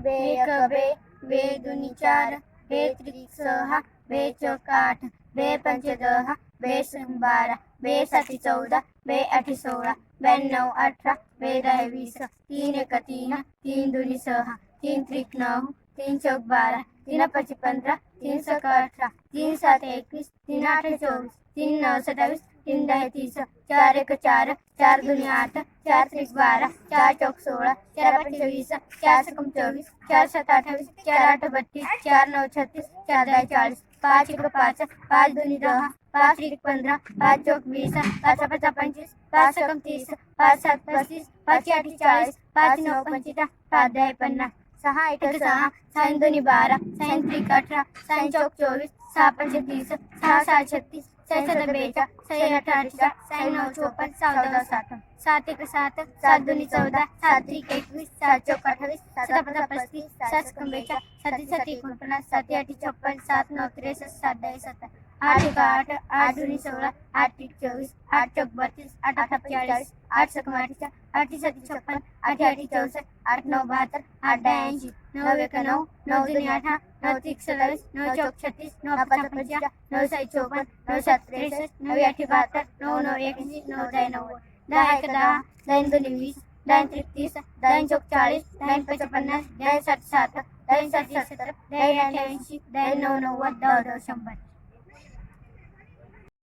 बे एक बे, बे दुनी चार, बे त्रिक सहा, बे चौक आठ, बे पंच दहा, बे सम बारा, बे साती 14, बे आठी 16, 92 18, बे दहा 20, तीन एक तीन, तीन दुनी सहा, तीन त्रिक 9, तीन चौक 12, तीन पंच 15, तीन सक 18, तीन सात 21, तीन आठ 24, तीन 9 27, तीन दहा 30, चार एक 4, चार दुनी 8, चार त्रिक 12, चार चौक 16, चार पंच 20, चार सकम 24, चार सात 28, चार आठ 32, चार 9 36, चार दहा 40, पाच एक 5, पाच दुनी 10, पाच त्रिक 15, पाच चौक 20, पाच पाच 25, पाच सकम 30, पाच सात 35, पाच आठ 40, पाच 9 25, पाच दहा 50, सहा एक 6, सहा दोनी 12, सहा त्रिक 18, सहा चौक 24, सहा पंच 30, सहा सात 36, सहा सात 42, सहा आठ 48, सहा 9 54, सहा दहा 60, सात एक 7, सात दुनी 14, सात त्रिक 21, सात चौक 28, सात पाच 35, सात सकम 42, सात सात 49, सात आठ 56, सात 9 63, सात दहा 70, आठ एक 8, आठ दुनी 16, आठ त्रिक 24, आठ चौक 32, आठ आठ 40, आठ सकम 48, आठ सात 56, आठ आठ 64, आठ 9 72, आठ दहा 80, 9 एक 9, 9 दुनी 18, 9 त्रिक 27, 9 चौक 36, 9 पाच 55, 9 सात 54, 9 सात 63, 9 आठ 72, 9 9 81, 9 दहा 90, दहा एक 10, दहा दुनी 20, दहा त्रिक 30, दहा चौक 40, दहा पंच 50, दहा सात 60, दहा सात 70, दहा आठ 80, दहा 9 90, 10 10 100.